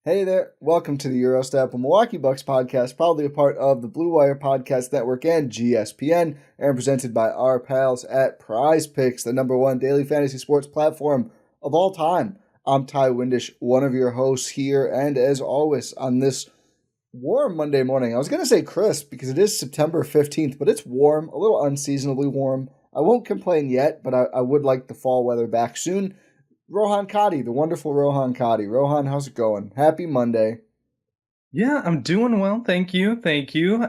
Hey there, welcome to the Eurostat Milwaukee Bucks podcast, proudly a part of the Blue Wire Podcast Network and GSPN, and presented by our pals at Prize Picks, the number one daily fantasy sports platform of all time. I'm Ty Windisch, one of your hosts here, and as always, on this warm Monday morning, I was going to say crisp because it is September 15th, but it's warm, a little unseasonably warm. I won't complain yet, but I would like the fall weather back soon. Rohan Katti, the wonderful Rohan Katti. Rohan, how's it going? Happy Monday. Yeah, I'm doing well. Thank you. Thank you.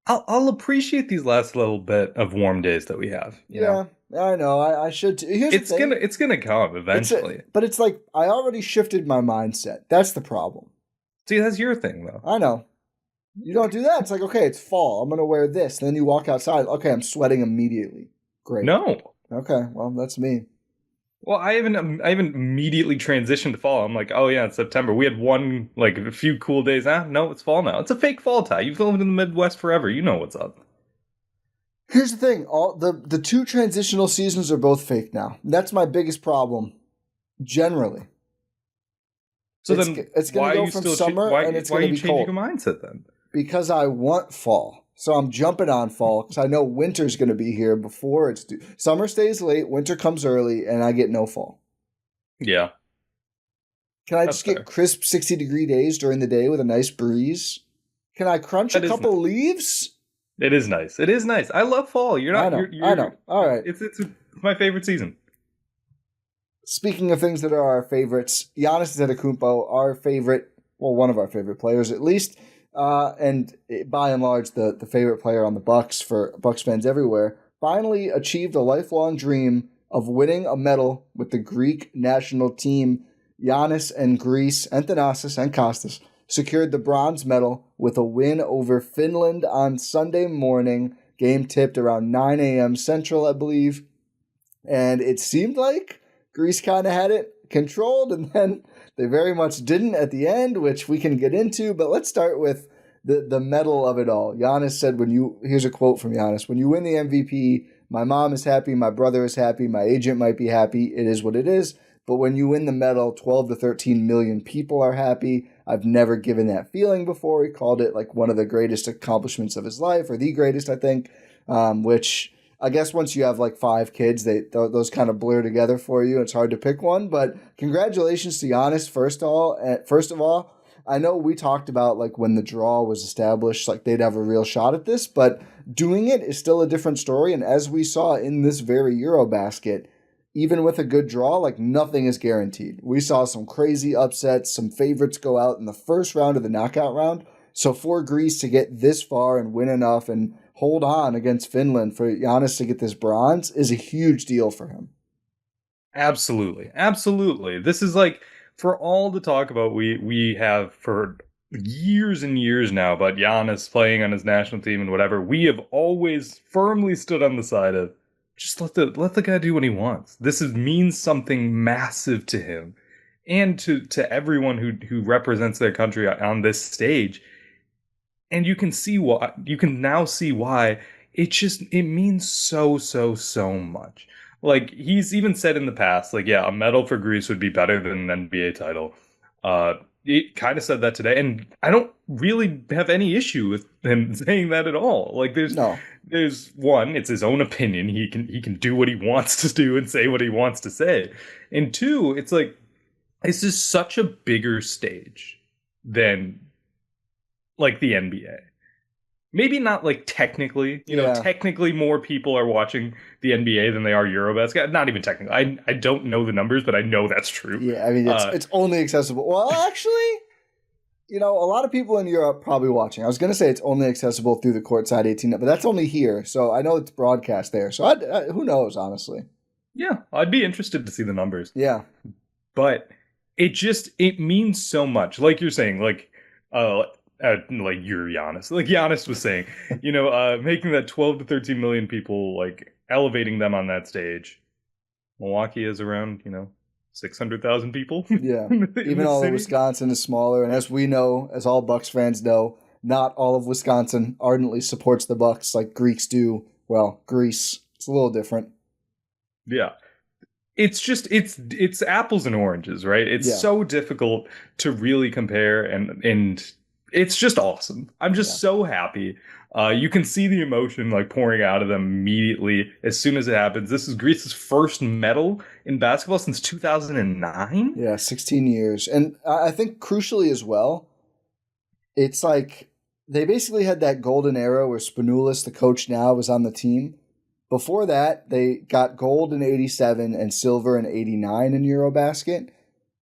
I'll appreciate these last little bit of warm days that we have. Yeah, I know. I should too. Here's the It's gonna thing. it's gonna come eventually. But it's like I already shifted my mindset. That's the problem. See, that's your thing though. I know. You don't do that. It's like, okay, it's fall. I'm gonna wear this. And then you walk outside. Okay, I'm sweating immediately. Great. No. Okay, well, that's me. Well, I haven't immediately transitioned to fall. I'm like, oh yeah, it's September. We had a few cool days. No, it's fall now. It's a fake fall, Ty. You've lived in the Midwest forever. You know what's up. Here's the thing. All the two transitional seasons are both fake now. That's my biggest problem. Generally. So It's, then it's going why to are go you from still summer why and it's why are going to you be changing cold. your mindset then? Because I want fall. So I'm jumping on fall because I know winter's going to be here before it's due. Summer stays late, winter comes early, and I get no fall. Yeah, Can I that's just get fair. crisp 60-degree days during the day with a nice breeze? Can I crunch a That is couple nice. leaves? It is nice. It is nice. I love fall. You're I not. know, I You're. know. All right. It's my favorite season. Speaking of things that are our favorites, Giannis Antetokounmpo, our favorite, well, one of our favorite players at least, and by and large the favorite player on the Bucks for Bucks fans everywhere, finally achieved a lifelong dream of winning a medal with the Greek national team. Giannis and Greece and Thanasis and Kostas secured the bronze medal with a win over Finland on Sunday morning. Game tipped around 9 a.m. Central, I believe. And it seemed like Greece kind of had it controlled, and then they very much didn't at the end, which we can get into. But let's start with the medal of it all. Giannis said, here's a quote from Giannis: "When you win the MVP, my mom is happy, my brother is happy, my agent might be happy. It is what it is. But when you win the medal, 12 to 13 million people are happy. I've never given that feeling before." He called it like one of the greatest accomplishments of his life, or the greatest, I think, which I guess once you have like five kids, those kind of blur together for you. It's hard to pick one, but congratulations to Giannis first of all. I know we talked about like when the draw was established, like they'd have a real shot at this, but doing it is still a different story. And as we saw in this very EuroBasket, even with a good draw, like nothing is guaranteed. We saw some crazy upsets, some favorites go out in the first round of the knockout round. So for Greece to get this far and win enough and hold on against Finland for Giannis to get this bronze is a huge deal for him. Absolutely, absolutely. This is like for all the talk about we have for years and years now about Giannis playing on his national team and whatever. We have always firmly stood on the side of just let the guy do what he wants. Means something massive to him and to everyone who represents their country on this stage. And you can now see why it means so much. Like he's even said in the past, like, yeah, a medal for Greece would be better than an NBA title. He kind of said that today, and I don't really have any issue with him saying that at all. Like No. there's one, it's his own opinion. He can do what he wants to do and say what he wants to say. And two, it's like this is such a bigger stage than like the NBA. Maybe not like technically, Yeah. technically more people are watching the NBA than they are EuroBasket. Not even technically. I don't know the numbers, but I know that's true. Yeah, I mean it's only accessible. Well, actually, a lot of people in Europe probably watching. I was going to say it's only accessible through the courtside 18, but that's only here. So I know it's broadcast there. So who knows, honestly. Yeah, I'd be interested to see the numbers. Yeah. But it means so much. Like you're saying, like you're Giannis. Like Giannis was saying, making that 12 to 13 million people, like elevating them on that stage. Milwaukee is around, 600,000 people Yeah. in Even the though city. Wisconsin is smaller, and as we know, as all Bucks fans know, not all of Wisconsin ardently supports the Bucks like Greeks do. Well, Greece. It's a little different. Yeah. it's apples and oranges, right? It's Yeah, so difficult to really compare, and it's just awesome. I'm yeah. just so happy. You can see the emotion like pouring out of them immediately as soon as it happens. This is Greece's first medal in basketball since 2009. Yeah, 16 years. And I think crucially as well, it's like they basically had that golden era where Spanoulis, the coach now, was on the team. Before that, they got gold in 87 and silver in 89 in EuroBasket.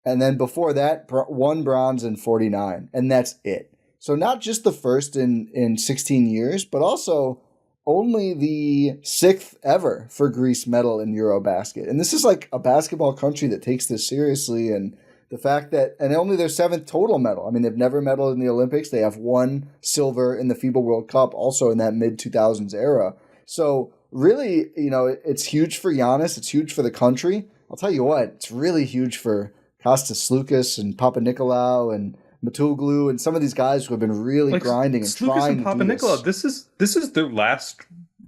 And then before that, one bronze in 49. And that's it. So not just the first in 16 years, but also only the sixth ever for Greece medal in EuroBasket. And this is like a basketball country that takes this seriously. And the fact that, and only their seventh total medal. I mean, they've never medaled in the Olympics. They have one silver in the FIBA World Cup, also in that mid 2000s era. So really, it's huge for Giannis. It's huge for the country. I'll tell you what, it's really huge for Kostas Slukas and Papa Nikolaou and Matuglu and some of these guys who have been really Like grinding and Slukas trying and to Papa do Nicola, this. this is their last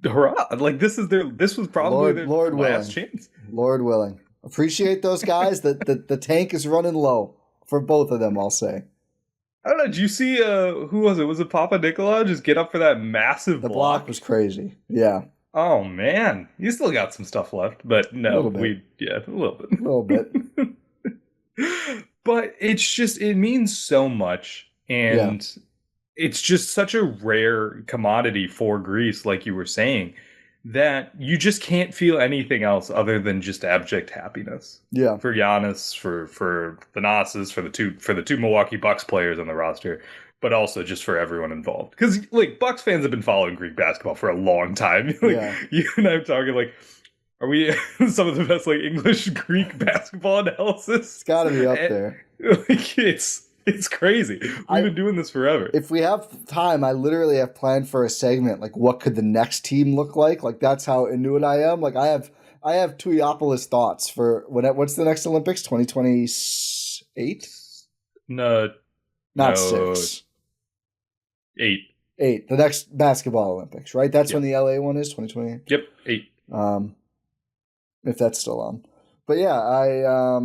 hurrah. Like this was probably their Lord last willing. chance. Lord willing. Appreciate those guys. The tank is running low for both of them, I'll say. I don't know. Did you see who was it? Was it Papa Nicola just get up for that massive The block was crazy. Yeah. Oh man, you still got some stuff left, but no, A little bit. a little bit. A little bit. But it means so much, Yeah. and it's just such a rare commodity for Greece, like you were saying, that you just can't feel anything else other than just abject happiness. Yeah. For Giannis, for Thanasis, for the two Milwaukee Bucks players on the roster, but also just for everyone involved. Because like Bucks fans have been following Greek basketball for a long time. Like Yeah. you and I are talking like, are we some of the best like English Greek basketball analysis? It's got to be up And, there. like, it's crazy. We've been doing this forever. If we have time, I literally have planned for a segment like what could the next team look like? Like that's how into it I am. Like I have Tuiopoulos thoughts for what's the next Olympics? 2028? No, Not no, 6. 8. 8. The next basketball Olympics, right? That's when the LA one is, 2028. Yep, 8. If that's still on. But yeah,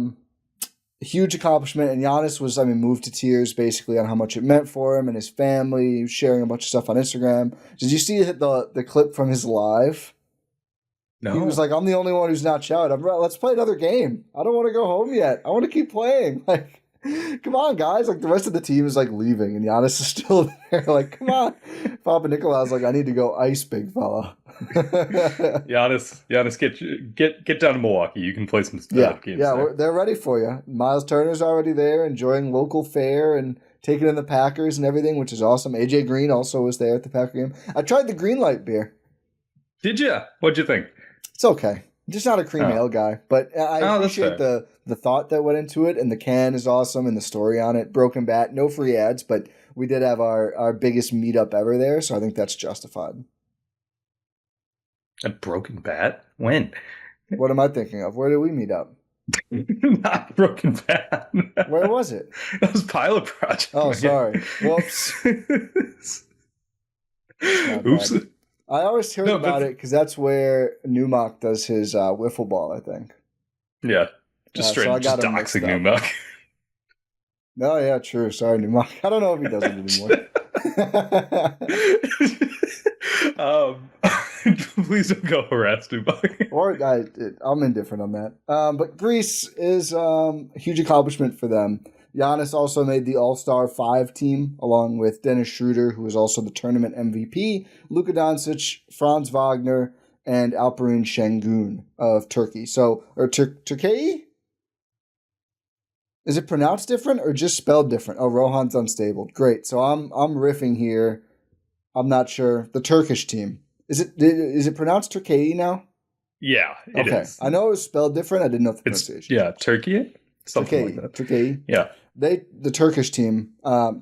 huge accomplishment, and Giannis was, moved to tears basically on how much it meant for him and his family. He was sharing a bunch of stuff on Instagram. Did you see the clip from his live? No. He was like, "I'm the only one who's not shouting. Let's play another game. I don't want to go home yet. I want to keep playing." Like, come on, guys! Like the rest of the team is like leaving, and Giannis is still there. Like, come on. Papa Nikolau's like, "I need to go ice, big fella." Giannis, get down to Milwaukee. You can play some games. Yeah, they're ready for you. Miles Turner's already there, enjoying local fare and taking in the Packers and everything, which is awesome. AJ Green also was there at the Packer game. I tried the Green Light beer. Did you? What'd you think? It's okay. I'm just not a cream ale guy, but I appreciate the thought that went into it, and the can is awesome, and the story on it. Broken Bat, no free ads, but we did have our biggest meetup ever there, so I think that's justified. A Broken Bat? When? What am I thinking of? Where did we meet up? Not Broken Bat. Where was it? That was Pilot Project. Oh, sorry. Whoops. Oops. I always heard about it because that's where Newmark does his wiffle ball, I think. Yeah. Just doxing Newmark. No, yeah, true. Sorry, Newmark. I don't know if he does it anymore. Please don't go harass Newmark. I'm indifferent on that. But Greece is a huge accomplishment for them. Giannis also made the All-Star 5 team, along with Dennis Schroeder, who was also the tournament MVP, Luka Doncic, Franz Wagner, and Alperen Şengün of Turkey. Turkey? Is it pronounced different or just spelled different? Oh, Rohan's unstable. Great. So I'm riffing here. I'm not sure. The Turkish team. Is it pronounced Turkey now? Yeah, it is. I know it was spelled different. I didn't know the pronunciation. Yeah, Turkey? Something like that. Turkey. Yeah. The Turkish team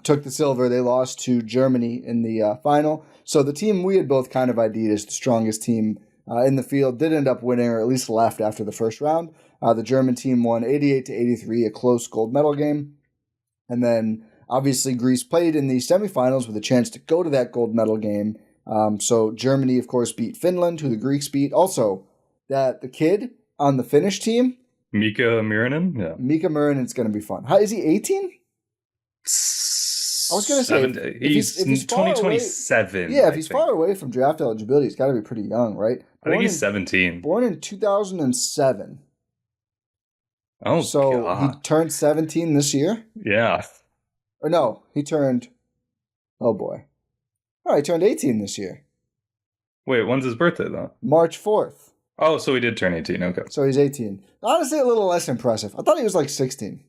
took the silver. They lost to Germany in the final. So the team we had both kind of ID'd as the strongest team in the field did end up winning, or at least left after the first round. The German team won 88-83, a close gold medal game. And then obviously Greece played in the semifinals with a chance to go to that gold medal game. So Germany, of course, beat Finland, who the Greeks beat. Also, that the kid on the Finnish team, Mika Mirinen? Yeah. Mika Mirinen's going to be fun. How is he 18? I was going to say, he's if he's 2027. Yeah, if he's far away from draft eligibility, he's got to be pretty young, right? I think he's 17. Born in 2007. Oh, so God. He turned 17 this year? Yeah. Or no, he turned, oh boy. Oh, he turned 18 this year. Wait, when's his birthday, though? March 4th. Oh, so he did turn 18, okay. So he's 18. Honestly, a little less impressive. I thought he was like 16.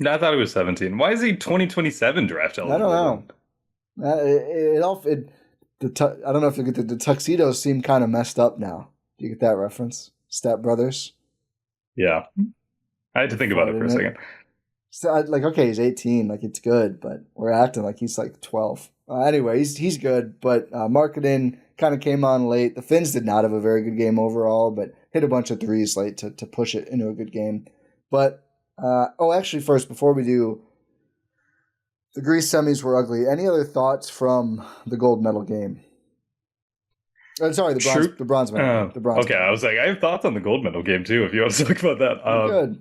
No, I thought he was 17. Why is he 2027 draft eligible? I don't know. I don't know if you get the tuxedos seem kind of messed up now. Do you get that reference? Step Brothers? Yeah. I had to think about it for a second. So, okay, he's 18, like it's good, but we're acting like he's like 12. Anyway, he's good, but Markkanen kind of came on late. The Finns did not have a very good game overall, but hit a bunch of threes late to push it into a good game. But, actually, first, before we do, the Greece semis were ugly. Any other thoughts from the gold medal game? Sorry, the bronze medal. Okay, I was like, I have thoughts on the gold medal game, too, if you want to talk about that. Good.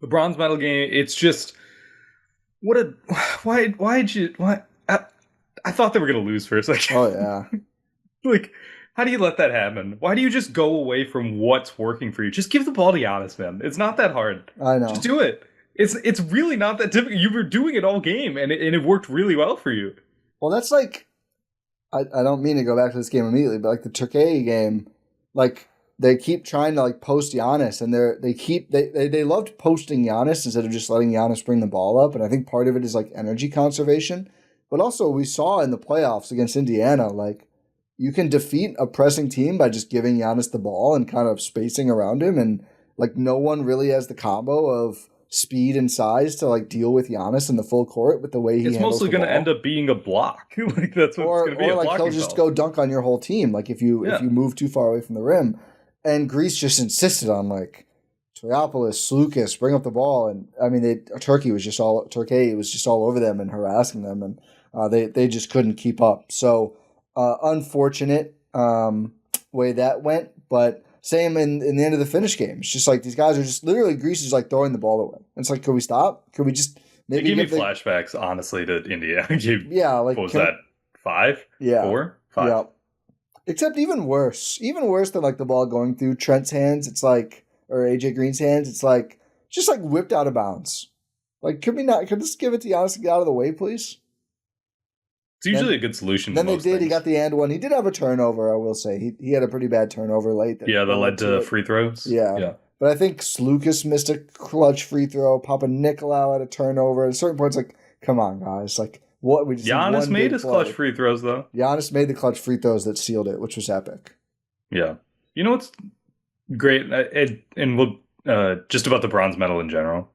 The bronze medal game, it's just, why I thought they were going to lose for a second. Oh, yeah. Like, how do you let that happen? Why do you just go away from what's working for you? Just give the ball to Giannis, man. It's not that hard. I know. Just do it. It's really not that difficult. You were doing it all game, and it worked really well for you. Well, that's like, I don't mean to go back to this game immediately, but like the Turkey game, like they keep trying to like post Giannis, and they loved posting Giannis instead of just letting Giannis bring the ball up. And I think part of it is like energy conservation, but also we saw in the playoffs against Indiana, like you can defeat a pressing team by just giving Giannis the ball and kind of spacing around him, and like no one really has the combo of speed and size to like deal with Giannis in the full court with the way he handles the ball. It's mostly going to end up being a block. Like that's what it's going to be. Or like he'll just go dunk on your whole team. Like if you move too far away from the rim. And Greece just insisted on like Triopoulos, Sloukas, bring up the ball, and I mean Turkey was just all over them and harassing them, and they just couldn't keep up. So unfortunate way that went, but. Same in the end of the Finnish game. It's just like these guys are just literally Greece is like throwing the ball away. It's like, could we stop? Could we just maybe give me flashbacks, honestly, to India? Like what was that? 5? Yeah. 4? 5? Yeah. Except even worse than like the ball going through Trent's hands. It's like, or AJ Green's hands. It's like just like whipped out of bounds. Like, could this give it to Giannis to get out of the way, please? It's usually a good solution. Then they did. Things. He got the and one. He did have a turnover, I will say. He had a pretty bad turnover late. That led to free throws. Yeah. But I think Sloukas missed a clutch free throw. Papa Nicolau had a turnover. At a certain point, it's like, come on, guys. Like, what? We just Giannis made his clutch free throws, though. Giannis made the clutch free throws that sealed it, which was epic. Yeah. You know what's great? And we'll just about the bronze medal in general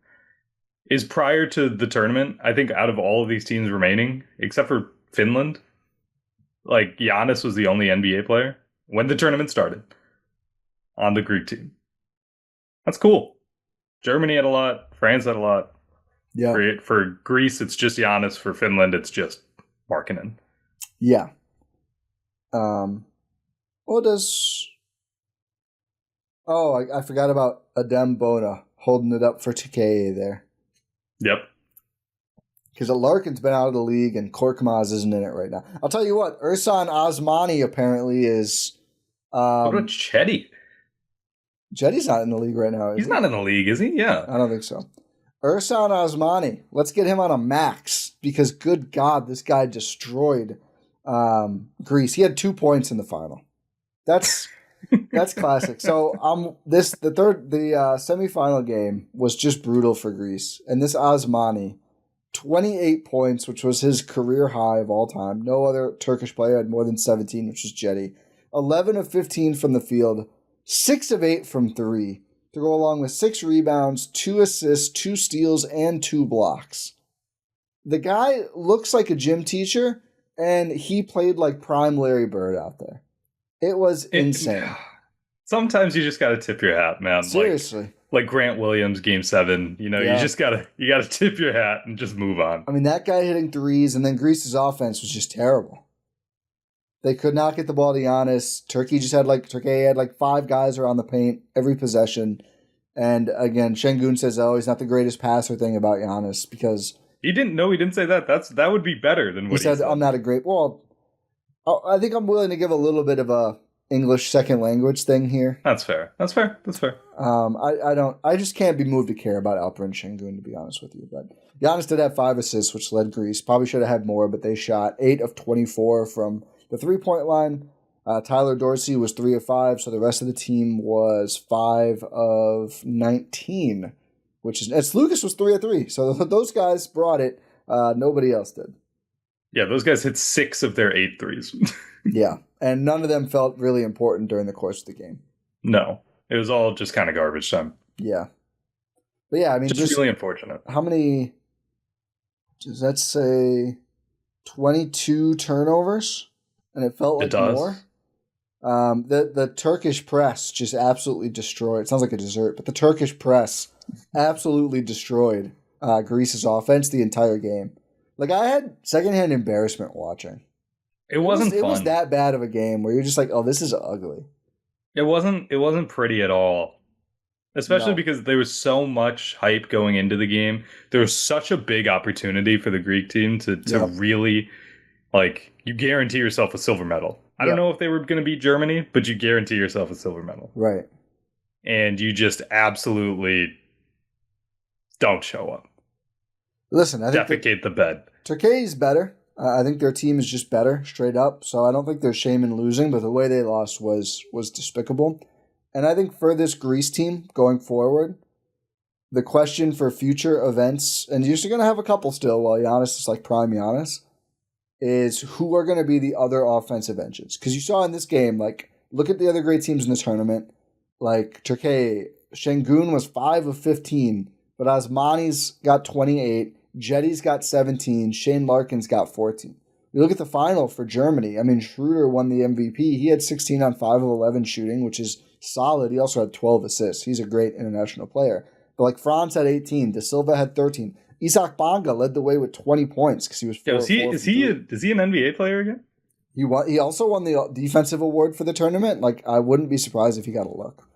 is prior to the tournament, I think out of all of these teams remaining, except for Finland, like Giannis was the only NBA player when the tournament started on the Greek team. That's cool. Germany had a lot. France had a lot. Yeah. For Greece, it's just Giannis. For Finland, it's just Markkanen. Yeah. What does? Oh, I forgot about Adem Bona holding it up for Turkey there. Yep. Because Larkin's been out of the league and Korkmaz isn't in it right now. I'll tell you what, Ersan Osmani apparently is. What about Chetty? Chetty's not in the league right now. He's not in the league, is he? Yeah. I don't think so. Ersan Osmani, let's get him on a max because, good God, this guy destroyed Greece. He had 2 points in the final. That's classic. So the semifinal game was just brutal for Greece, and this Osmani. 28 points, which was his career high of all time. No other Turkish player had more than 17, which was Jetty. 11 of 15 from the field, 6 of 8 from 3, to go along with 6 rebounds, 2 assists, 2 steals, and 2 blocks. The guy looks like a gym teacher, and he played like prime Larry Bird out there. It was insane. Sometimes you just got to tip your hat, man. Seriously. Like Grant Williams, Game 7. You just gotta tip your hat and just move on. I mean, that guy hitting threes, and then Greece's offense was just terrible. They could not get the ball to Giannis. Turkey had like 5 guys around the paint every possession. And again, Şengün says, "Oh, he's not the greatest passer," thing about Giannis because he didn't say that. That would be better than what he said. I'm not a great. Well, I think I'm willing to give a little bit of a English second language thing here. That's fair. I just can't be moved to care about Alperen Şengün, to be honest with you. But Giannis did have 5 assists, which led Greece. Probably should have had more, but they shot 8 of 24 from the 3-point line. Tyler Dorsey was 3 of 5, so the rest of the team was 5 of 19, Lucas was 3 of 3. So those guys brought it. Nobody else did. Yeah, those guys hit 6 of their 8 threes. Yeah, and none of them felt really important during the course of the game. No, it was all just kind of garbage time. Yeah. But yeah, I mean, just really unfortunate. How many, does that say 22 turnovers? And it felt like more. The Turkish press just absolutely destroyed. It sounds like a dessert, but the Turkish press absolutely destroyed Greece's offense the entire game. Like, I had secondhand embarrassment watching. It wasn't fun. It was that bad of a game where you're just like, oh, this is ugly. It wasn't pretty at all. Especially because there was so much hype going into the game. There was such a big opportunity for the Greek team to really, like, you guarantee yourself a silver medal. I don't know if they were going to beat Germany, but you guarantee yourself a silver medal. Right. And you just absolutely don't show up. Listen, I think defecate the bed. Turkey's better. I think their team is just better, straight up. So I don't think there's shame in losing, but the way they lost was despicable. And I think for this Greece team going forward, the question for future events, and you're still going to have a couple still while Giannis is like prime Giannis, is who are going to be the other offensive engines. Because you saw in this game, like, look at the other great teams in the tournament. Like, Turkey, Şengün was 5 of 15, but Osmani's got 28, Jetty's got 17, Shane Larkin's got 14. You look at the final for Germany. I mean, Schroeder won the MVP. He had 16 on 5 of 11 shooting, which is solid. He also had 12 assists. He's a great international player. But like Franz had 18, De Silva had 13. Isaac Bonga led the way with 20 points because he was 4 is he an NBA player again? He also won the defensive award for the tournament. Like, I wouldn't be surprised if he got a look.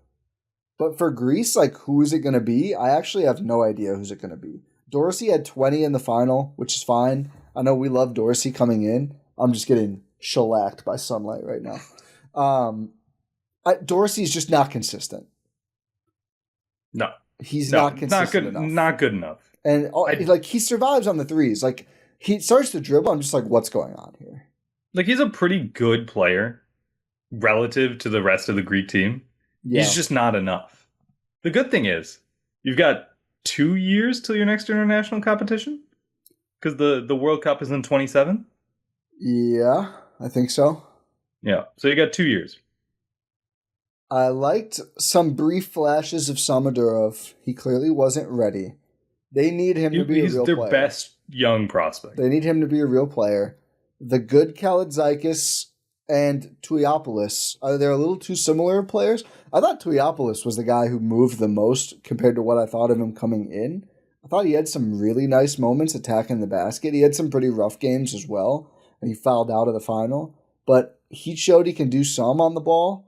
But for Greece, like, who is it going to be? I actually have no idea who's it going to be. Dorsey had 20 in the final, which is fine. I know we love Dorsey coming in. I'm just getting shellacked by sunlight right now. Dorsey's just not consistent. No. He's not consistent enough. Not good enough. And he survives on the threes. Like, he starts to dribble. I'm just like, what's going on here? Like, he's a pretty good player relative to the rest of the Greek team. Yeah. He's just not enough. The good thing is, you've got 2 years till your next international competition? Because the World Cup is in 27? Yeah, I think so. Yeah, so you got 2 years. I liked some brief flashes of Samadurov. He clearly wasn't ready. They need him to be a real player. He's their best young prospect. They need him to be a real player. The good Kalitzakis and Tuiopoulos, are they a little too similar players? I thought Tuiopoulos was the guy who moved the most compared to what I thought of him coming in. I thought he had some really nice moments attacking the basket. He had some pretty rough games as well, and he fouled out of the final. But he showed he can do some on the ball.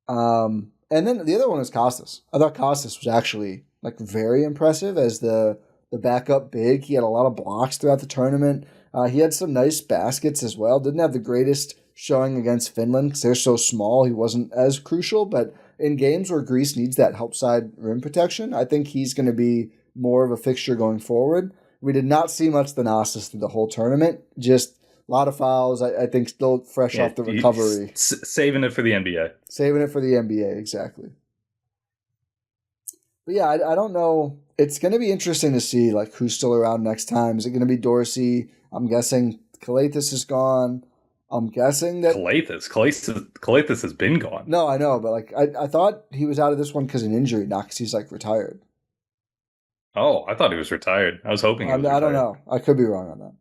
And then the other one was Kostas. I thought Kostas was actually like very impressive as the backup big. He had a lot of blocks throughout the tournament. He had some nice baskets as well. Didn't have the greatest showing against Finland because they're so small. He wasn't as crucial, but in games where Greece needs that help side rim protection, I think he's going to be more of a fixture going forward. We did not see much Thanasis through the whole tournament. Just a lot of fouls. I think still fresh off the recovery. Saving it for the NBA. Saving it for the NBA, exactly. But yeah, I don't know. It's going to be interesting to see like who's still around next time. Is it going to be Dorsey? I'm guessing Calathes is gone. I'm guessing that Calathes has been gone. No, I know, but like I thought he was out of this one because of an injury, not because he's like retired. Oh, I thought he was retired. I was hoping he was retired. I don't know. I could be wrong on that.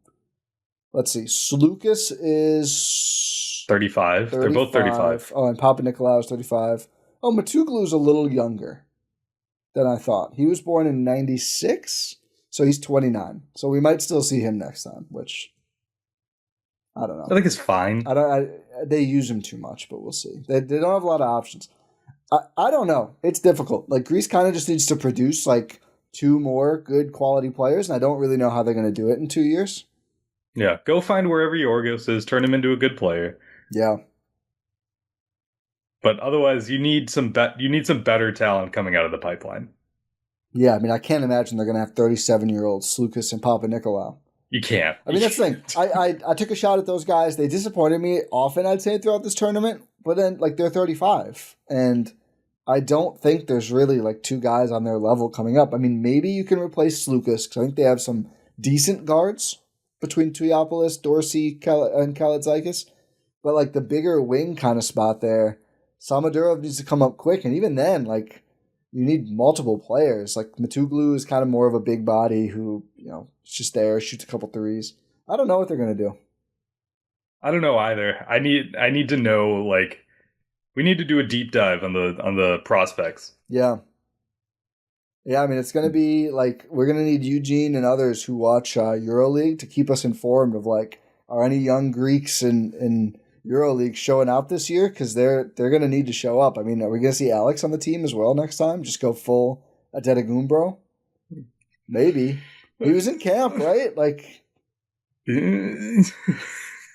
Let's see. Lucas is 35. They're both 35. Oh, and Papa Nikolaou is 35. Oh, Matuglu's a little younger than I thought. He was born in 96, so he's 29. So we might still see him next time, which I don't know. I think it's fine. they use him too much, but we'll see. They don't have a lot of options. I don't know. It's difficult. Like, Greece kind of just needs to produce like 2 more good quality players, and I don't really know how they're going to do it in 2 years. Yeah, go find wherever Yorgos is, turn him into a good player. Yeah. But otherwise, you need some better talent coming out of the pipeline. Yeah, I mean, I can't imagine they're going to have 37-year-old Slukas and Papa Nicolau. You can't. I mean, that's the thing. I took a shot at those guys. They disappointed me often, I'd say, throughout this tournament. But then, like, they're 35. And I don't think there's really, like, 2 guys on their level coming up. I mean, maybe you can replace Slukas, because I think they have some decent guards between Triopoulos, Dorsey, and Kalaitzakis. But, like, the bigger wing kind of spot there, Samadurov needs to come up quick. And even then, like, you need multiple players. Like, Matuglu is kind of more of a big body who, you know, is just there, shoots a couple threes. I don't know what they're going to do. I don't know either. I need to know, like, we need to do a deep dive on the prospects. Yeah. Yeah, I mean, it's going to be, like, we're going to need Eugene and others who watch EuroLeague to keep us informed of, like, are any young Greeks in EuroLeague showing out this year? Because they're going to need to show up. I mean, are we going to see Alex on the team as well next time? Just go full Antetokounmpo? Maybe. He was in camp, right? Like, at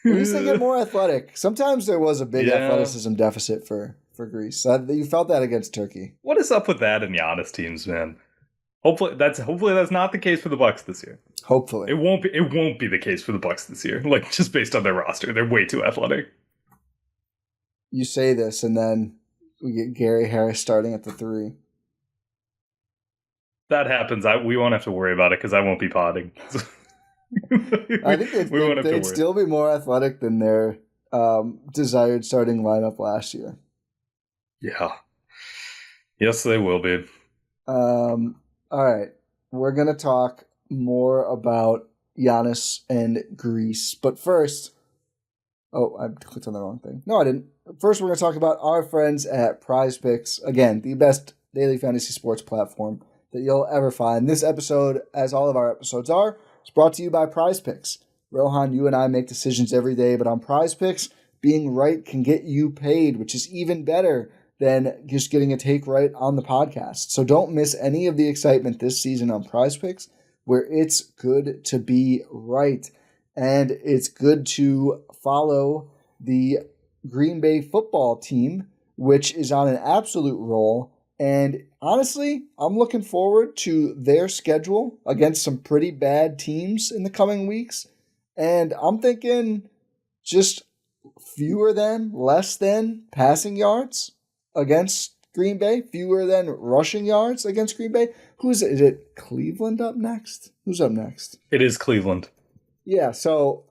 least they get more athletic. Sometimes there was a big athleticism deficit for Greece. You felt that against Turkey. What is up with that in Giannis teams, man? Hopefully that's not the case for the Bucks this year. Hopefully. It won't be the case for the Bucks this year. Like, just based on their roster, they're way too athletic. You say this, and then we get Gary Harris starting at the 3. That happens. We won't have to worry about it because I won't be potting. I think they'd still be more athletic than their desired starting lineup last year. Yeah. Yes, they will be. All right. We're going to talk more about Giannis and Greece. But first... Oh, I clicked on the wrong thing. No, I didn't. First, we're going to talk about our friends at Prize Picks. Again, the best daily fantasy sports platform that you'll ever find. This episode, as all of our episodes are, is brought to you by Prize Picks. Rohan, you and I make decisions every day, but on Prize Picks, being right can get you paid, which is even better than just getting a take right on the podcast. So don't miss any of the excitement this season on Prize Picks, where it's good to be right. And it's good to follow the Green Bay football team, which is on an absolute roll. And honestly, I'm looking forward to their schedule against some pretty bad teams in the coming weeks. And I'm thinking just less than passing yards against Green Bay, fewer than rushing yards against Green Bay. Is it Cleveland up next? Who's up next? It is Cleveland. Yeah, so,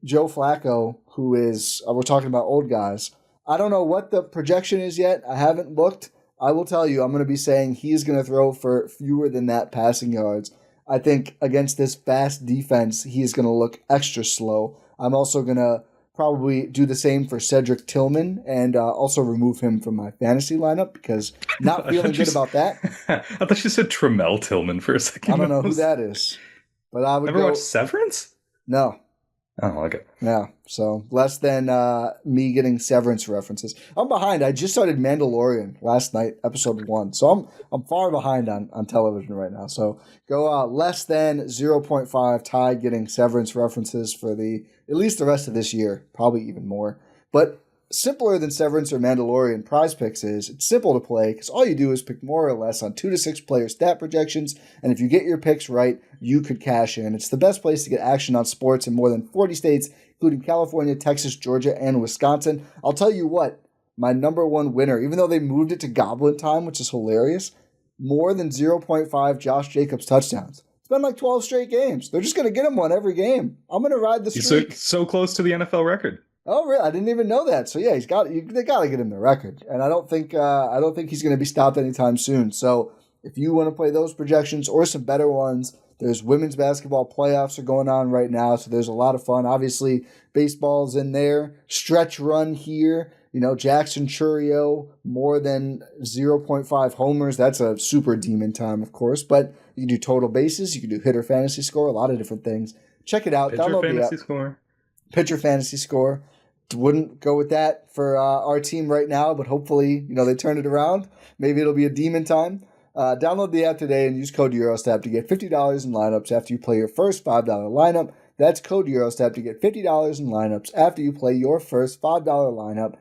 Joe Flacco, who is, we're talking about old guys. I don't know what the projection is yet. I haven't looked. I will tell you, I'm going to be saying he's going to throw for fewer than that passing yards. I think against this fast defense, he's going to look extra slow. I'm also going to probably do the same for Cedric Tillman and also remove him from my fantasy lineup because not feeling good about that. I thought you said Tremel Tillman for a second. I don't know who that is. But I would Ever watched Severance? No. Oh, okay. Yeah, so less than me getting Severance references. I'm behind. I just started Mandalorian last night, episode 1. So I'm far behind on television right now. So go less than 0.5 Ty getting Severance references for at least the rest of this year, probably even more. But simpler than Severance or Mandalorian Prize Picks is, it's simple to play because all you do is pick more or less on 2 to 6 player stat projections, and if you get your picks right, you could cash in. It's the best place to get action on sports in more than 40 states, including California, Texas, Georgia, and Wisconsin. I'll tell you what, my number one winner, even though they moved it to Goblin time, which is hilarious, more than 0.5 Josh Jacobs touchdowns. It's been like 12 straight games. They're just going to get him one every game. I'm going to ride the streak. He's so close to the NFL record. Oh, really? I didn't even know that. So yeah, they got to get him the record, and I don't think he's going to be stopped anytime soon. So if you want to play those projections or some better ones, there's women's basketball playoffs are going on right now, so there's a lot of fun. Obviously, baseball's in there. Stretch run here. Jackson Chourio, more than 0.5 homers. That's a super demon time, of course. But you can do total bases. You can do hitter fantasy score. A lot of different things. Check it out. Pitcher Download fantasy the app. score. Pitcher fantasy score. Wouldn't go with that for our team right now, but hopefully, they turn it around. Maybe it'll be a demon time. Download the app today and use code EuroStep to get $50 in lineups after you play your first $5 lineup. That's code EuroStep to get $50 in lineups after you play your first $5 lineup.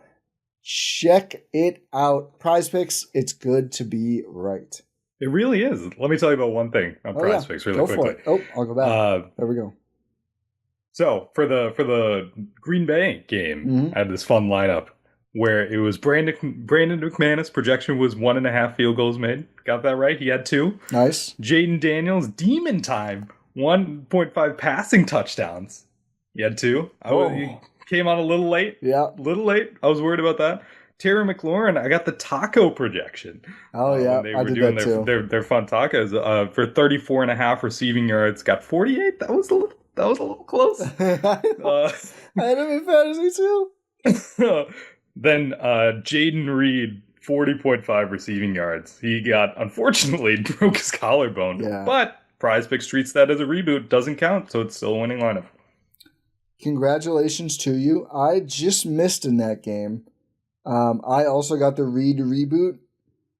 Check it out. Prize Picks, it's good to be right. It really is. Let me tell you about one thing on Prize Picks really quickly. For it. Oh, I'll go back. There we go. So for the Green Bay game, I had this fun lineup where it was Brandon McManus. Projection was 1.5 field goals made. Got that right. He had 2. Nice. Jaden Daniels, demon time, 1.5 passing touchdowns. He had 2. He came on a little late. Yeah, a little late. I was worried about that. Terry McLaurin, I got the taco projection. Oh yeah, they were doing their fun tacos for 34.5 receiving yards. Got 48. That was a little close. I had him in fantasy too. Then Jaden Reed, 40.5 receiving yards. He unfortunately broke his collarbone. Yeah. But Prize Picks treats that as a reboot. Doesn't count, so it's still a winning lineup. Congratulations to you. I just missed in that game. I also got the Reed reboot.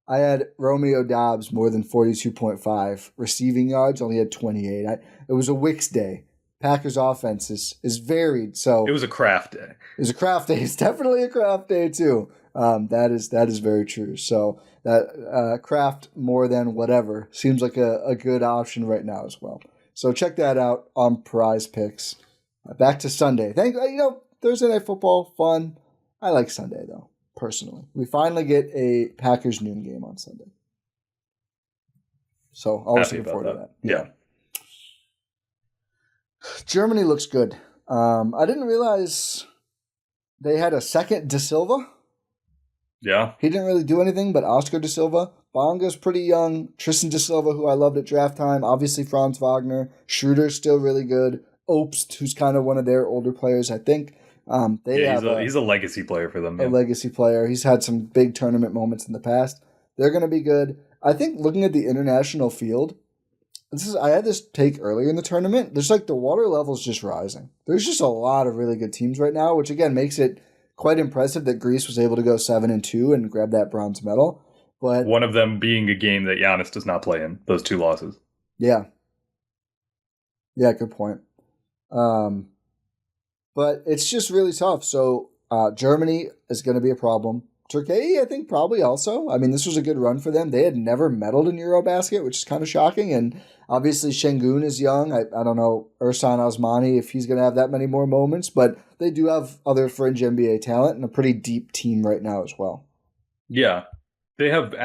I had Romeo Dobbs more than 42.5 receiving yards. Only had 28. It was a Wicks day. Packers offense is varied. So it was a craft day. It was a craft day. It's definitely a craft day too. That is very true. So that craft more than whatever seems like a good option right now as well. So check that out on Prize Picks. Back to Sunday. Thursday Night Football, fun. I like Sunday though, personally. We finally get a Packers noon game on Sunday. So always looking forward to that. Yeah. Germany looks good. I didn't realize they had a second De Silva. Yeah. He didn't really do anything, but Oscar De Silva. Bonga's pretty young. Tristan De Silva, who I loved at draft time. Obviously Franz Wagner. Schroeder's still really good. Obst, who's kind of one of their older players, I think. He's a legacy player for them. A legacy player. He's had some big tournament moments in the past. They're going to be good. I think looking at the international field, I had this take earlier in the tournament. There's the water level's just rising. There's just a lot of really good teams right now, which again makes it quite impressive that Greece was able to go 7-2 and grab that bronze medal. But one of them being a game that Giannis does not play in. Those 2 losses. Yeah. Yeah, good point. But it's just really tough. So Germany is going to be a problem. Turkey, I think, probably also. I mean, this was a good run for them. They had never medaled in EuroBasket, which is kind of shocking. And obviously, Şengün is young. I don't know Ersan Osmani if he's going to have that many more moments. But they do have other fringe NBA talent and a pretty deep team right now as well. Yeah. They have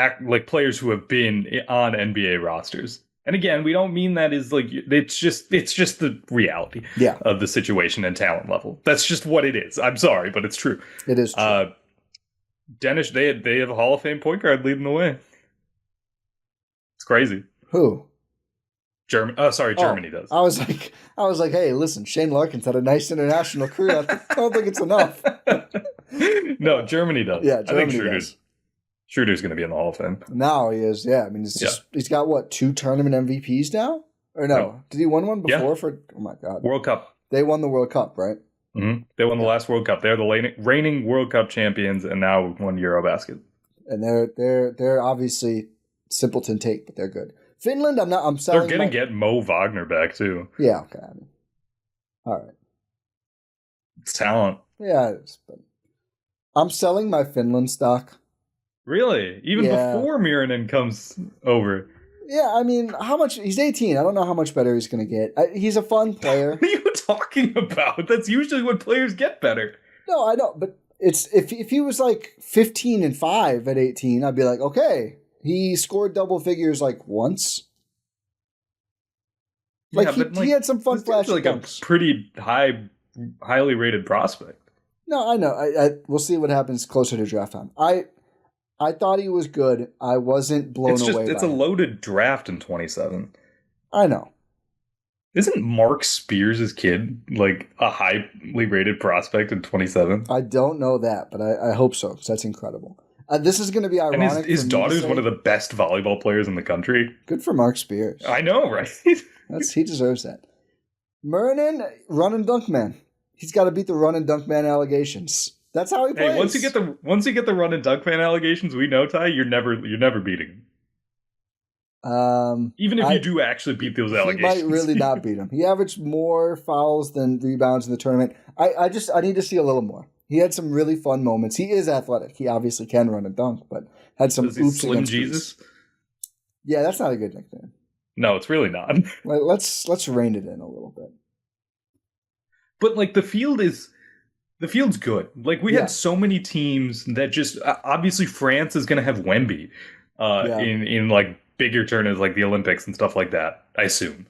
players who have been on NBA rosters. And again, we don't mean that as it's just the reality of the situation and talent level. That's just what it is. I'm sorry, but it's true. It is true. Dennis, they have a Hall of Fame point guard leading the way. It's crazy. Who? Germany does. I was like, hey, listen, Shane Larkins had a nice international career. I don't think it's enough. No, Germany does. Yeah, Germany does. Schroeder's going to be in the Hall of Fame. Now he is, yeah. I mean, he's got, 2 tournament MVPs now? Or no? Did he win one before for, oh my God. World Cup. They won the World Cup, right? Mm-hmm. They won the last World Cup. They're the reigning World Cup champions and now won EuroBasket. And they're obviously simpleton take, but they're good. Finland, I'm selling. They're going to get Mo Wagner back too. Yeah, okay. All right. It's talent. Yeah, it is, but I'm selling my Finland stock. Really? Even before Miranin comes over? Yeah, I mean, how much? He's 18. I don't know how much better he's going to get. He's a fun player. What are you talking about? That's usually when players get better. No, I know, but it's if he was 15-5 at 18, I'd be like, okay, he scored double figures once. He had some fun flashy dunks. A pretty highly rated prospect. No, I know. We'll see what happens closer to draft time. I thought he was good. I wasn't blown away by it. It's a loaded draft in 27. I know. Isn't Mark Spears' kid a highly rated prospect in 27? I don't know that, but I hope so, because that's incredible. This is going to be ironic. And his daughter's one of the best volleyball players in the country. Good for Mark Spears. I know, right? He deserves that. Muranin, run and dunk man. He's got to beat the run and dunk man allegations. That's how he plays. Hey, once you get the run and dunk man allegations, we know, Ty, you're never beating him. Even if you do actually beat those allegations, he might really not beat him. He averaged more fouls than rebounds in the tournament. I need to see a little more. He had some really fun moments. He is athletic. He obviously can run and dunk, but had some oops Slim against Jesus. Greece. Yeah, that's not a good nickname. No, it's really not. Let's rein it in a little bit. But like the field's good. Like we had so many teams that just obviously France is going to have Wemby in like bigger tournaments like the Olympics and stuff like that. I assume.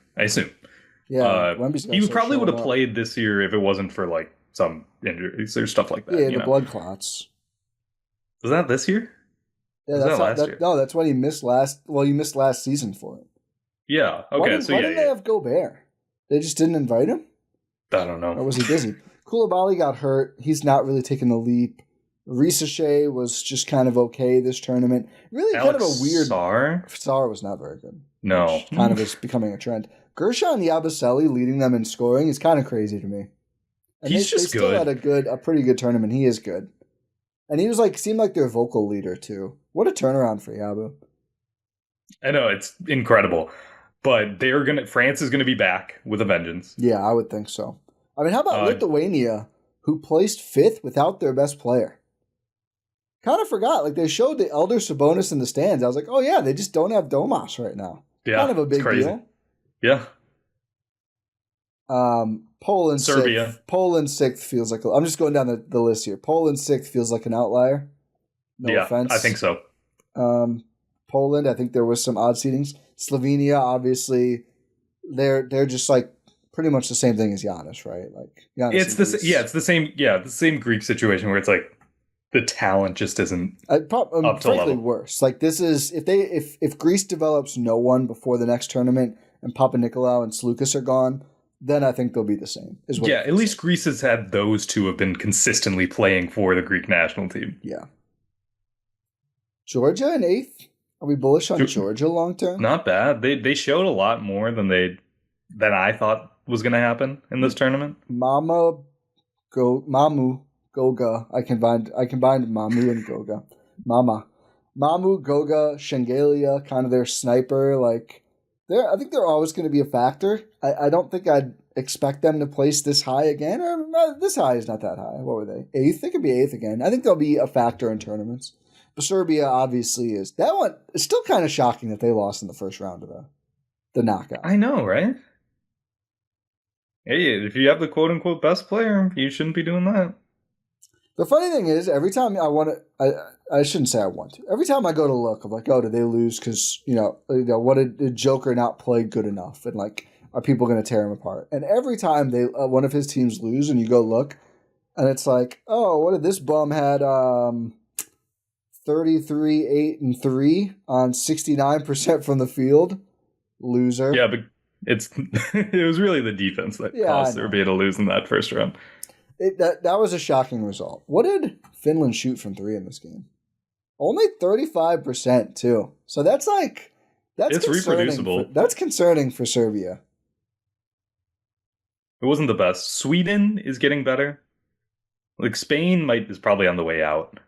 Yeah, he probably would have played this year if it wasn't for like some injuries or stuff like that. Yeah, the blood clots. Was that this year? Yeah, that's last year. No, that's when he missed last. Well, he missed last season for it. Yeah. Okay. Why didn't they have Gobert? They just didn't invite him. I don't know. Or was he busy? Koulibaly got hurt. He's not really taking the leap. Risachet was just kind of okay this tournament. Really kind of a weird... Sarr was not very good. No. Kind of is becoming a trend. Gershon Yabusele leading them in scoring is kind of crazy to me. And He's just good. They still had a pretty good tournament. He is good. And he was seemed like their vocal leader too. What a turnaround for Yabu. I know, it's incredible. But France is gonna be back with a vengeance. Yeah, I would think so. I mean, how about Lithuania, who placed 5th without their best player? Kind of forgot. They showed the elder Sabonis in the stands. I was like, oh yeah, they just don't have Domas right now. Yeah, kind of a big deal. Yeah. Poland, Serbia. 6th. Poland 6th feels like... I'm just going down the list here. Poland 6th feels like an outlier. No offense. I think so. Poland, I think there was some odd seedings. Slovenia, obviously, they're just pretty much the same thing as Giannis, right? It's the same Greek situation where it's the talent just isn't up to level. Worse. This is if Greece develops no one before the next tournament and Papanikolaou and Sloukas are gone, then I think they'll be the same. At least Greece has had those two have been consistently playing for the Greek national team. Yeah. Georgia in 8th? Are we bullish on Georgia long term? Not bad. They showed a lot more than I thought was going to happen in this tournament. Mamu Goga. I combined Mamu and Goga. Mamu, Goga, Shengelia, kind of their sniper. I think they're always going to be a factor. I don't think I'd expect them to place this high again. Or this high is not that high. What were they? 8th? They could be 8th again. I think they'll be a factor in tournaments. But Serbia obviously is. That one is still kind of shocking that they lost in the first round of the knockout. I know, right? Hey, if you have the quote-unquote best player, you shouldn't be doing that. The funny thing is, every time I want to... I shouldn't say I want to. Every time I go to look, I'm like, oh, did they lose because, what did Joker not play good enough? And, are people going to tear him apart? And every time one of his teams lose and you go look, and it's like, oh, what did this bum had... 33, 8, and 3 on 69% from the field. Loser. Yeah, but it was really the defense that caused Serbia to lose in that first round. That was a shocking result. What did Finland shoot from 3 in this game? Only 35% too. So that's it's reproducible. That's concerning for Serbia. It wasn't the best. Sweden is getting better. Spain is probably on the way out.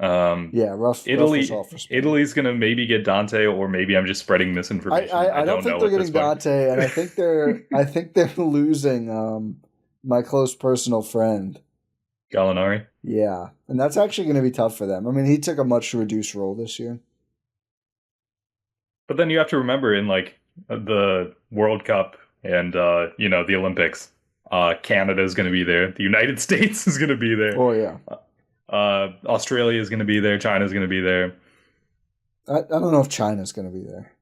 Rough result for Spain. Italy's gonna maybe get Dante, or maybe I'm just spreading misinformation. I don't think they're getting Dante, and I think they're losing my close personal friend Gallinari. Yeah, and that's actually going to be tough for them. I mean, he took a much reduced role this year. But then you have to remember in the World Cup and the Olympics, Canada is going to be there. The United States is going to be there. Oh yeah. Australia is going to be there. China is going to be there. I don't know if China's going to be there.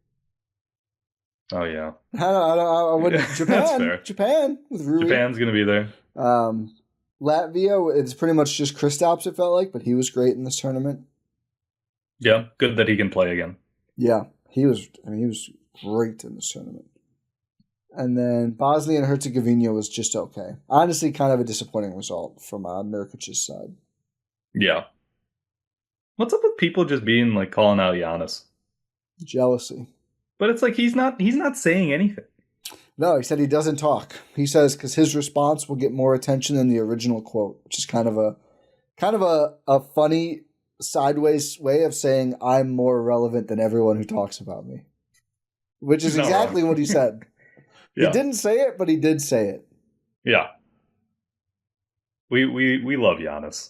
Oh yeah. I wouldn't. Japan. That's fair. Japan with Rui. Japan's going to be there. Latvia. It's pretty much just Kristaps. It felt like, but he was great in this tournament. Yeah, good that he can play again. Yeah, he was. I mean, he was great in this tournament. And then Bosnia and Herzegovina was just okay. Honestly, kind of a disappointing result from Nurkic's side. Yeah. What's up with people just being calling out Giannis? Jealousy. But it's he's not saying anything. No, he said he doesn't talk. He says because his response will get more attention than the original quote, which is kind of a funny sideways way of saying I'm more relevant than everyone who talks about me. Which is exactly what he said. Yeah. He didn't say it, but he did say it. Yeah. We love Giannis.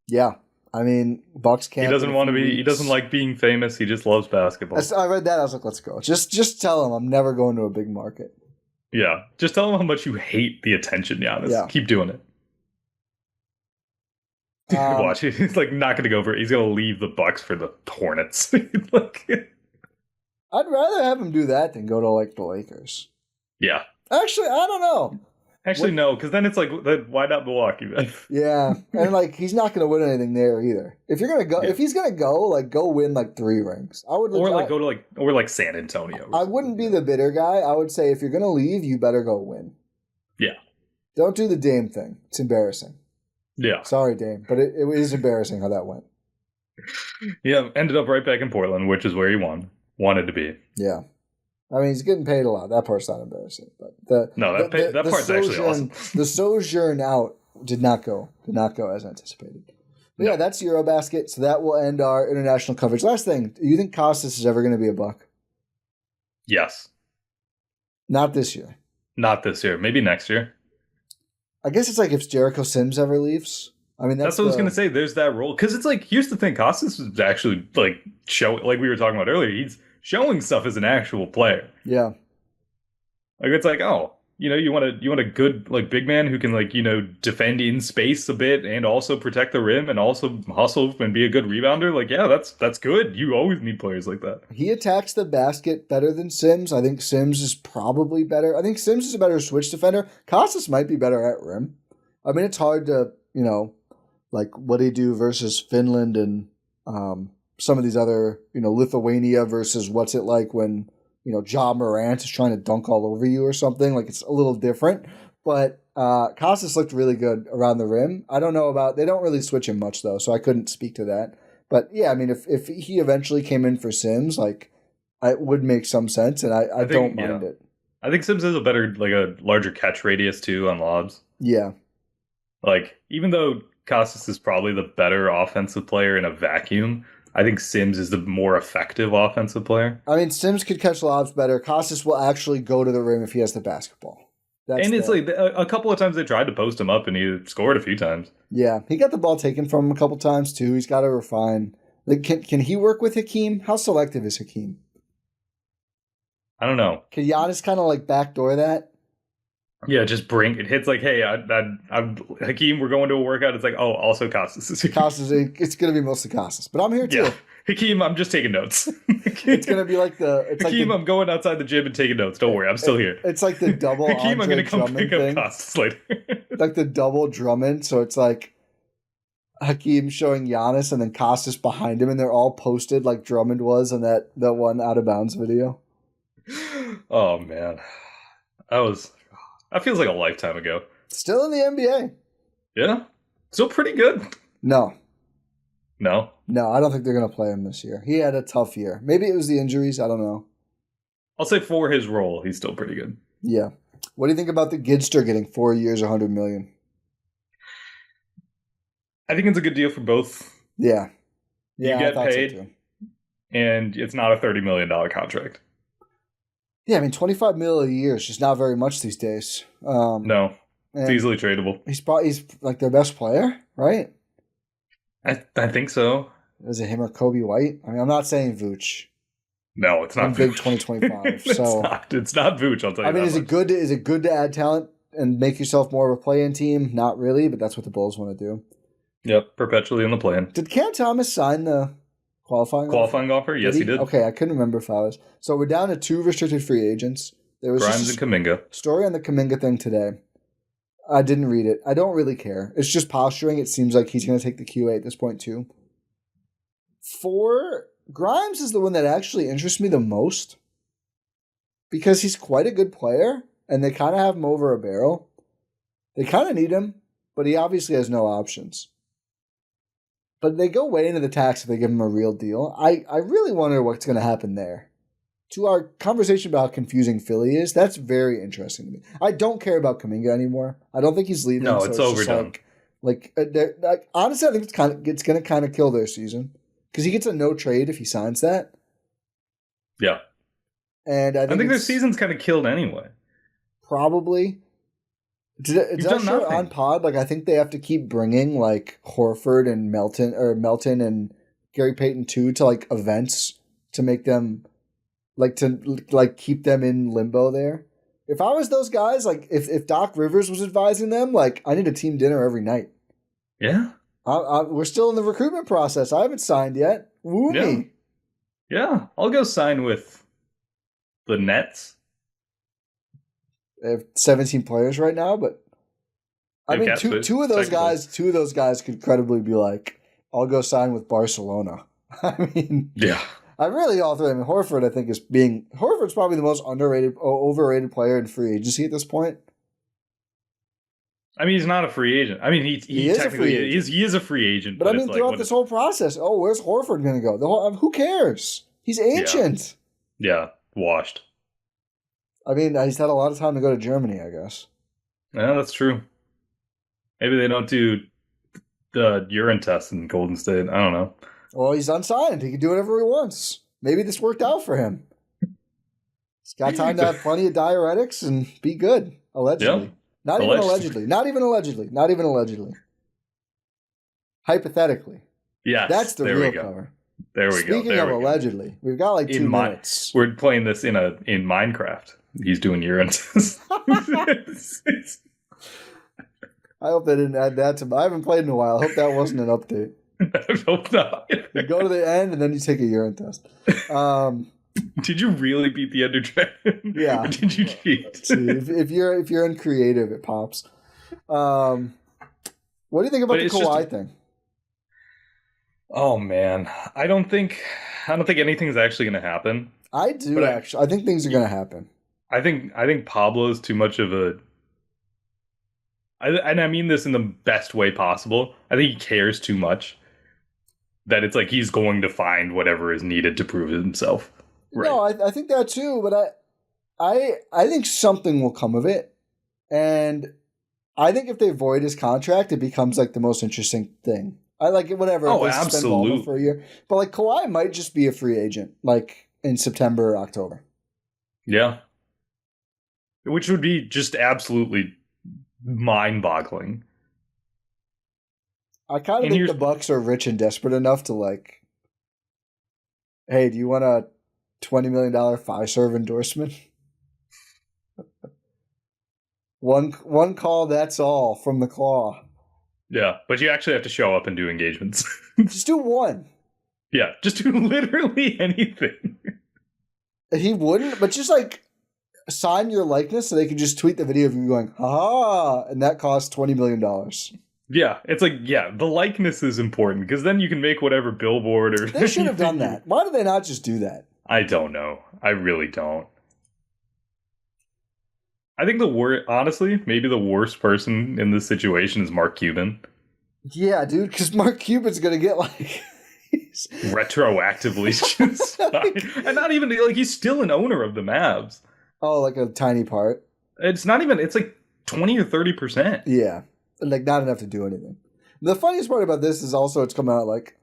Yeah. I mean, Bucks can't. He doesn't want to be. He doesn't like being famous. He just loves basketball. I read that. I was like, let's go. Just tell him I'm never going to a big market. Yeah. Just tell him how much you hate the attention, Giannis. Yeah. Keep doing it. Watch. He's like not going to go for it. He's going to leave the Bucks for the Hornets. Like, I'd rather have him do that than go to like the Lakers. Yeah. Actually, I don't know. Actually, no, because then it's like, why not Milwaukee? Yeah, and like he's not going to win anything there either. If you're gonna go, if he's gonna go, like go win like 3 rings. I would, go to San Antonio. I wouldn't be the bitter guy. I would say if you're gonna leave, you better go win. Yeah. Don't do the Dame thing. It's embarrassing. Yeah. Sorry, Dame, but it is embarrassing how that went. Yeah, ended up right back in Portland, which is where he wanted to be. Yeah. I mean, he's getting paid a lot. That part's not embarrassing, but that part's actually awesome. The sojourn out did not go as anticipated. But yeah, that's EuroBasket. So that will end our international coverage. Last thing, do you think Kostas is ever going to be a Buck? Yes. Not this year. Not this year. Maybe next year. I guess it's like if Jericho Sims ever leaves. I mean, that's what I was going to say. There's that role because it's like here's the thing: Kostas was actually like like we were talking about earlier. He's showing stuff as an actual player. Yeah. Like it's like, oh, you want a good like big man who can like, defend in space a bit and also protect the rim and also hustle and be a good rebounder. Like, yeah, that's good. You always need players like that. He attacks the basket better than Sims. I think Sims is probably better. I think Sims is a better switch defender. Kostas might be better at rim. I mean, it's hard to, like what he do versus Finland and some of these other, Lithuania versus what's it like when, Ja Morant is trying to dunk all over you or something. Like it's a little different. But Kostas looked really good around the rim. I don't know about, they don't really switch him much though, so I couldn't speak to that. But yeah, I mean, if he eventually came in for Sims, like it would make some sense, and I don't mind it. I think Sims has a larger catch radius too on lobs. Yeah. Like, even though Kostas is probably the better offensive player in a vacuum, I think Sims is the more effective offensive player. I mean, Sims could catch lobs better. Kostas will actually go to the rim if he has the basketball. It's like a couple of times they tried to post him up and he scored a few times. Yeah, he got the ball taken from him a couple times too. He's got to refine. Like, can he work with Hakeem? How selective is Hakeem? I don't know. Can Giannis kind of like backdoor that? Yeah, just bring it. Hits like, hey, I'm Hakeem. We're going to a workout. It's like, oh, also Kostas is here. Kostas, it's going to be mostly Kostas, but I'm here too. Yeah. Hakeem, I'm just taking notes. It's going to be like Hakeem, I'm going outside the gym and taking notes. Don't worry, I'm still here. It's like the double Hakeem, I'm going to come pick up Kostas later. Like the double Drummond. So it's like Hakeem showing Giannis and then Kostas behind him, and they're all posted like Drummond was on that one out of bounds video. Oh man, that feels like a lifetime ago. Still in the NBA. Yeah. Still pretty good. No, I don't think they're going to play him this year. He had a tough year. Maybe it was the injuries. I don't know. I'll say for his role, he's still pretty good. Yeah. What do you think about the Gidster getting 4 years, $100 million? I think it's a good deal for both. Yeah. You get paid, so and it's not a $30 million contract. Yeah, I mean, $25 million a year is just not very much these days. No, it's easily tradable. He's like their best player, right? I think so. Is it him or Kobe White? I mean, I'm not saying Vooch. No, it's not. I'm big 2025. It's not Vooch. I'll tell you. I mean, is it good to add talent and make yourself more of a play-in team? Not really, but that's what the Bulls want to do. Yep, perpetually in the plan. Did Cam Thomas sign the qualifying offer? Yes, he did. Okay, I couldn't remember if I was. So we're down to 2 restricted free agents. There was Grimes and Kuminga. Story on the Kuminga thing today. I didn't read it. I don't really care. It's just posturing. It seems like he's going to take the QA at this point too. Grimes is the one that actually interests me the most because he's quite a good player and they kind of have him over a barrel. They kind of need him, but he obviously has no options. But they go way into the tax if they give him a real deal. I really wonder what's going to happen there. to our conversation about how confusing Philly is, that's very interesting to me. I don't care about Kuminga anymore. I don't think he's leaving. No, it's overdone. Honestly, I think it's going to kind of kill their season because he gets a no trade if he signs that. Yeah, and I think their season's kind of killed anyway. Probably. Did I show on pod? Like, I think they have to keep bringing like Horford and Melton and Gary Payton too to like events to make them keep them in limbo there. If I was those guys, like if Doc Rivers was advising them, like I need a team dinner every night. Yeah, we're still in the recruitment process. I haven't signed yet. Woo me. Yeah, I'll go sign with the Nets. They have 17 players right now, but I mean, two of those guys could credibly be like, I'll go sign with Barcelona. I mean, yeah. I really all three. I mean, Horford's probably the most overrated player in free agency at this point. I mean, he's not a free agent. I mean, he is technically he is a free agent. But I mean, throughout this whole process, where's Horford going to go? Who cares? He's ancient. Yeah, washed. I mean, he's had a lot of time to go to Germany, I guess. Yeah, that's true. Maybe they don't do the urine test in Golden State. I don't know. Well, he's unsigned. He can do whatever he wants. Maybe this worked out for him. He's got time to have plenty of diuretics and be good, allegedly. Yeah. Not even allegedly. Hypothetically. Yes. That's the real cover. There we go. Speaking of allegedly, we've got like 2 minutes. We're playing this in Minecraft. He's doing urine tests. I hope they didn't add that I haven't played in a while. I hope that wasn't an update. I hope not. You go to the end and then you take a urine test. Did you really beat the Ender Dragon? Yeah. Or did you cheat? if you're in creative, it pops. What do you think about the Kawhi thing? Oh man, I don't think anything's actually going to happen. I do actually. I think things are going to happen. I think Pablo's too much of a. And I mean this in the best way possible. I think he cares too much. That it's like he's going to find whatever is needed to prove himself. Right. No, I think that too, but I think something will come of it, and I think if they void his contract, it becomes like the most interesting thing. I like it, whatever. Oh, absolutely. For a year, but like Kawhi might just be a free agent, like in September or October. Yeah, which would be just absolutely mind-boggling. I kind of think the Bucks are rich and desperate enough to like, hey, do you want a $20 million Fiserv endorsement? One call, that's all from the claw. Yeah, but you actually have to show up and do engagements. Just do one. Yeah, just do literally anything. He wouldn't, but just like sign your likeness so they can just tweet the video of you going, ha, and that costs $20 million. Yeah, it's like, the likeness is important because then you can make whatever billboard or... They should have done that. Why did they not just do that? I don't know. I really don't. I think honestly, maybe the worst person in this situation is Mark Cuban. Yeah, dude, because Mark Cuban's going to get like... retroactively and not even like he's still an owner of the Mavs. Oh, like a tiny part. It's not even, it's like 20 or 30%. Yeah. Like not enough to do anything. The funniest part about this is also it's come out like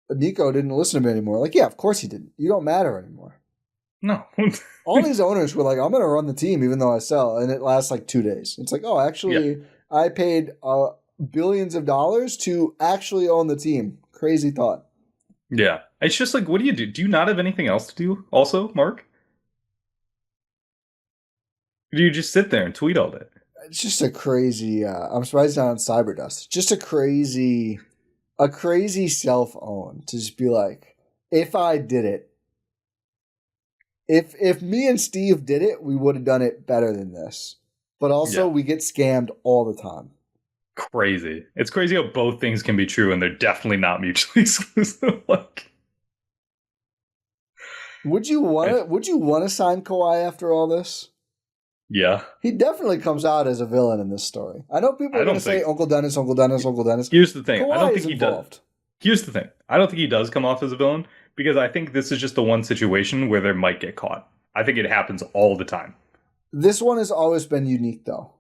Nico didn't listen to me anymore. Like, yeah, of course he didn't. You don't matter anymore. No. All these owners were like, I'm going to run the team even though I sell. And it lasts like 2 days. It's like, oh, actually, I paid billions of dollars to actually own the team. Crazy thought. Yeah. It's just like, what do you do? Do you not have anything else to do also, Mark? Or do you just sit there and tweet all day? It's just a crazy, I'm surprised not on Cyberdust. Just a crazy self-own to just be like, if I did it, if me and Steve did it, we would have done it better than this. But also we get scammed all the time. Crazy. It's crazy how both things can be true and they're definitely not mutually exclusive. Like, would you want to sign Kawhi after all this? Yeah. He definitely comes out as a villain in this story. I know people are going to say Uncle Dennis, Uncle Dennis, Uncle Dennis. Here's the thing. Kawhi I don't think he does. Here's the thing. I don't think he does come off as a villain because I think this is just the one situation where they might get caught. I think it happens all the time. This one has always been unique, though.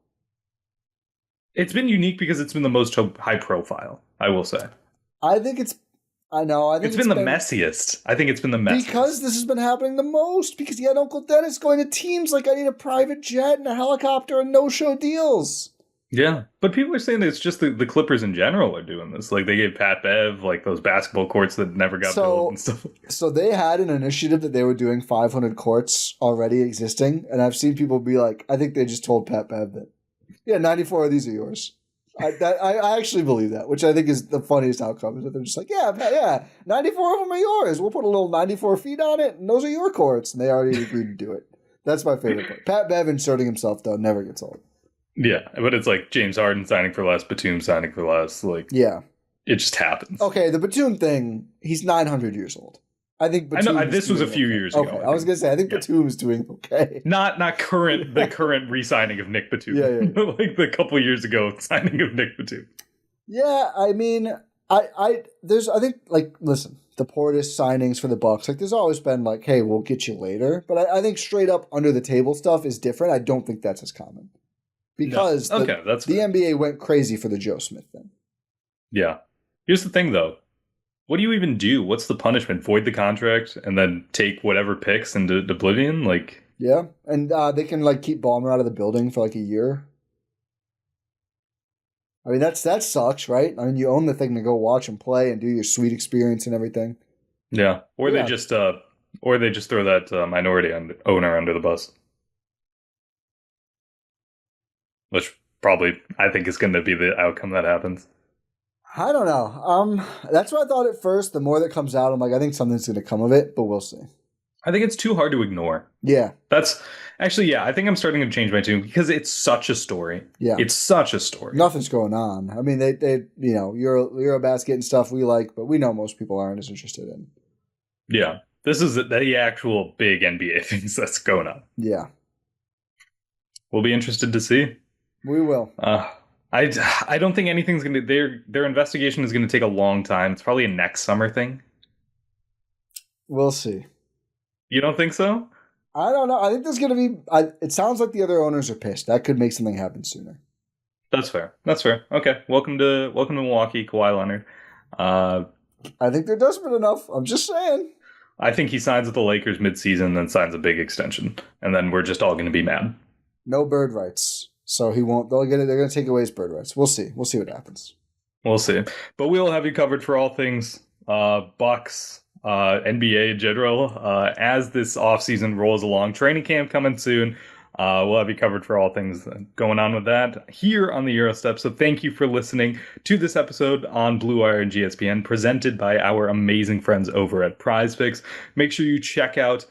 It's been unique because it's been the most high profile, I will say. I think it's been the messiest. I think it's been the messiest. Because this has been happening the most. Because you had Uncle Dennis going to teams like I need a private jet and a helicopter and no-show deals. Yeah, but people are saying that it's just the Clippers in general are doing this. Like, they gave Pat Bev, like, those basketball courts that never got built and stuff. So they had an initiative that they were doing 500 courts already existing. And I've seen people be like, I think they just told Pat Bev that, yeah, 94 of these are yours. I actually believe that, which I think is the funniest outcome. Is that they're just like, yeah, 94 of them are yours. We'll put a little 94 feet on it, and those are your courts. And they already agreed to do it. That's my favorite part. Pat Bev inserting himself, though, never gets old. Yeah, but it's like James Harden signing for less, Batum signing for less. Like, yeah, it just happens. Okay, the Batum thing, he's 900 years old. I think Batum this was a few years ago. Okay, I was gonna say I think Batum's doing okay. Not the current re-signing of Nick Batum. Yeah. Like the couple years ago signing of Nick Batum. Yeah, I mean, I think like listen, the Portis signings for the Bucks, like there's always been like, hey, we'll get you later, but I think straight up under the table stuff is different. I don't think that's as common because the NBA went crazy for the Joe Smith thing. Yeah, here's the thing though. What do you even do? What's the punishment? Void the contract and then take whatever picks into oblivion? Like, yeah, and they can like keep Ballmer out of the building for like a year. I mean, that sucks, right? I mean, you own the thing to go watch and play and do your sweet experience and everything. Yeah, or they just throw that minority owner under the bus, which probably I think is going to be the outcome that happens. I don't know. That's what I thought at first. The more that comes out, I'm like, I think something's going to come of it, but we'll see. I think it's too hard to ignore. Yeah. That's actually, I think I'm starting to change my tune because it's such a story. Yeah. It's such a story. Nothing's going on. I mean, they EuroBasket and stuff we like, but we know most people aren't as interested in. Yeah. This is the actual big NBA things that's going on. Yeah. We'll be interested to see. We will. I don't think anything's going to... Their investigation is going to take a long time. It's probably a next summer thing. We'll see. You don't think so? I don't know. I think there's going to be... it sounds like the other owners are pissed. That could make something happen sooner. That's fair. Okay. Welcome to Milwaukee, Kawhi Leonard. I think they're desperate enough. I'm just saying. I think he signs with the Lakers midseason, then signs a big extension. And then we're just all going to be mad. No bird rights. So he won't. They're going to take away his bird rights. We'll see. We'll see what happens. We'll see. But we'll have you covered for all things Bucks, NBA in general. As this offseason rolls along, training camp coming soon. We'll have you covered for all things going on with that here on the Eurostep. So thank you for listening to this episode on Blue Wire and GSPN, presented by our amazing friends over at PrizePicks. Make sure you check out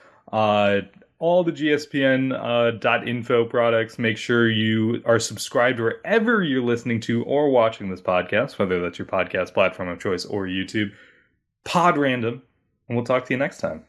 all the GSPN.info products. Make sure you are subscribed wherever you're listening to or watching this podcast, whether that's your podcast platform of choice or YouTube. Pod Random, and we'll talk to you next time.